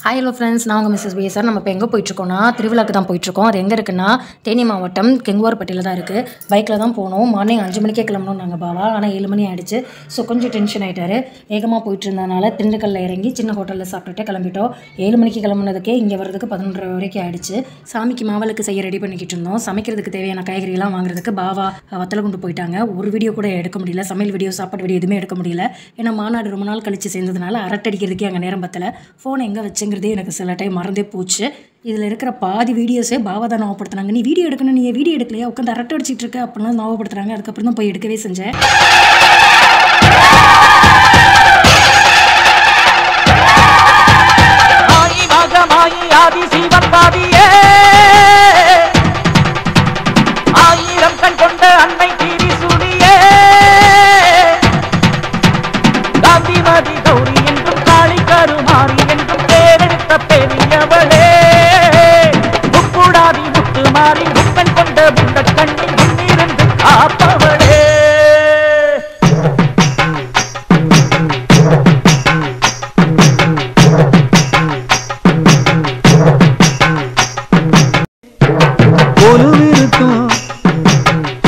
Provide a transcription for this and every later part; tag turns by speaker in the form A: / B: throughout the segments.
A: Hi hello friends, நான் உங்கள் Mrs PSR. நம்ம இப்போ எங்கே போயிட்டுருக்கோம்னா திருவிழாக்கு தான் போயிட்டுருக்கோம். அது எங்கே இருக்குன்னா தேனி மாவட்டம் கெங்குவார்பட்டியில் தான் இருக்குது. பைக்கில் தான் போகணும். மார்னிங் 5 மணிக்கே கிளம்பணும் நாங்கள் பாவா. ஆனால் 7 மணி ஆகிடுச்சு. ஸோ கொஞ்சம் டென்ஷன் ஆகிட்டாரு. வேகமாக போயிட்டு இருந்ததுனால திண்டுக்கல்ல இறங்கி சின்ன ஹோட்டலில் சாப்பிட்டுட்டு கிளம்பிட்டோம். 7 மணிக்கு கிளம்புனதுக்கே இங்கே வரதுக்கு 11:30 வரைக்கும் ஆகிடுச்சு. சாமிக்கு மாவிளக்கு செய்ய ரெடி பண்ணிக்கிட்டு இருந்தோம். சமைக்கிறதுக்கு தேவையான காய்கறியெல்லாம் வாங்குறதுக்கு பாவா வத்தலகுண்டு போயிட்டாங்க. ஒரு வீடியோ கூட எடுக்க முடியல. சமையல் வீடியோ, சாப்பாடு வீடியோ எதுவுமே எடுக்க முடியல. ஏன்னா மாநாடு ரொம்ப நாள் கழிச்சு சேர்ந்ததுனால அரட்டடிக்கிறதுக்கே அங்கே நேரம் பத்தலை. ஃபோனை எங்கே வச்சுங்கிறதே எனக்கு சில டைம் மறந்தே போச்சு. இதில் இருக்கிற பாதி வீடியோஸே பாவா தான் ஞாபகப்படுத்துனாங்க. நீ வீடியோ எடுக்கணும், நீ வீடியோ எடுக்கலையா, உட்காந்து அரட்டை அடிச்சிட்டு இருக்க அப்படின்னா ஞாபகப்படுத்துறாங்க. அதுக்கப்புறம் தான் போய் எடுக்கவே செஞ்சேன்.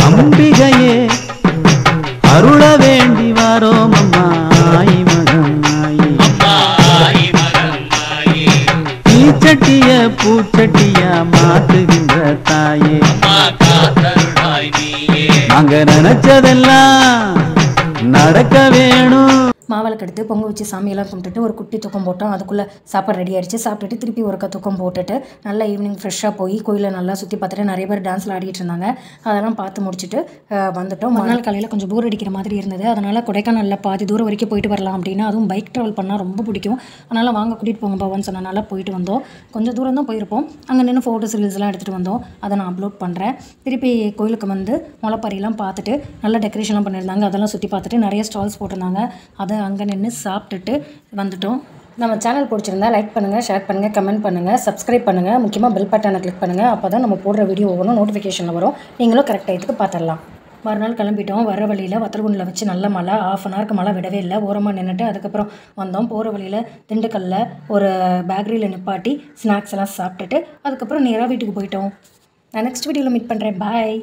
B: அம்பிகையே அருள வேண்டி வாரோம் அம்மா ஆயி மகம் தீச்சட்டிய பூச்சட்டியா மாத்துகின்ற தாயே, நாங்க நினைச்சதெல்லாம் நடக்க வேணும்.
A: மாவிளக்கு எடுத்து பொங்க வச்சு சாமியெல்லாம் கும்பிட்டுட்டு ஒரு குட்டி தூக்கம் போட்டோம். அதுக்குள்ளே சாப்பாடு ரெடி ஆகிடுச்சு. சாப்பிட்டுட்டு திருப்பி ஒருக்கா தூக்கம் போட்டுட்டு நல்லா ஈவினிங் ஃப்ரெஷ்ஷாக போய் கோயிலில் நல்லா சுற்றி பார்த்துட்டு நிறைய பேர் டான்ஸில் ஆடிட்டு இருந்தாங்க. அதெல்லாம் பார்த்து முடிச்சுட்டு வந்துட்டோம். மறுநாள் காலையில் கொஞ்சம் போர் அடிக்கிற மாதிரி இருந்தது. அதனால் கொடைக்கானலில் பாதி தூரம் வரைக்கும் போயிட்டு வரலாம் அப்படின்னா, அதுவும் பைக் ட்ராவல் பண்ணால் ரொம்ப பிடிக்கும். அதனால் வாங்க கூட்டிகிட்டு போங்க பாவான்னு சொன்னனால போயிட்டு வந்தோம். கொஞ்சம் தூரம் தான் போயிருப்போம். அங்கே நின்று ஃபோட்டோஸ் ரீல்ஸ்லாம் எடுத்துகிட்டு வந்தோம். அதை நான் அப்லோட் பண்ணுறேன். திருப்பி கோயிலுக்கு வந்து முளைப்பாரிலாம் பார்த்துட்டு நல்லா டெக்கரேஷன்லாம் பண்ணியிருந்தாங்க. அதெல்லாம் சுற்றி பார்த்துட்டு நிறைய ஸ்டால்ஸ் போட்டிருந்தாங்க. அதை அங்கே நின்று சாப்பிட்டுட்டு வந்துட்டோம். நம்ம சேனல் பிடிச்சிருந்தா லைக் பண்ணுங்கள், ஷேர் பண்ணுங்கள், கமெண்ட் பண்ணுங்கள், சப்ஸ்கிரைப் பண்ணுங்கள். முக்கியமாக பெல் பட்டனை கிளிக் பண்ணுங்கள். அப்போ தான் நம்ம போடுற வீடியோ ஒவ்வொன்றும் நோட்டிஃபிகேஷனில் வரும். நீங்களும் கரெக்ட் டைத்துக்கு பார்த்துடலாம். மறுநாள் கிளம்பிட்டோம். வர வழியில் வத்தலகுண்டில் வச்சு நல்ல மழை, 1/2 அன் ஹவருக்கு மழை விடவே இல்லை. ஓரமாக நின்றுட்டு அதுக்கப்புறம் வந்தோம். போகிற வழியில் திண்டுக்கல்ல ஒரு பேக்கரியில் நிப்பாட்டி ஸ்நாக்ஸ் எல்லாம் சாப்பிட்டுட்டு அதுக்கப்புறம் நேராக வீட்டுக்கு போயிட்டோம். நான் நெக்ஸ்ட் வீடியோவில் மீட் பண்ணுறேன். பாய்.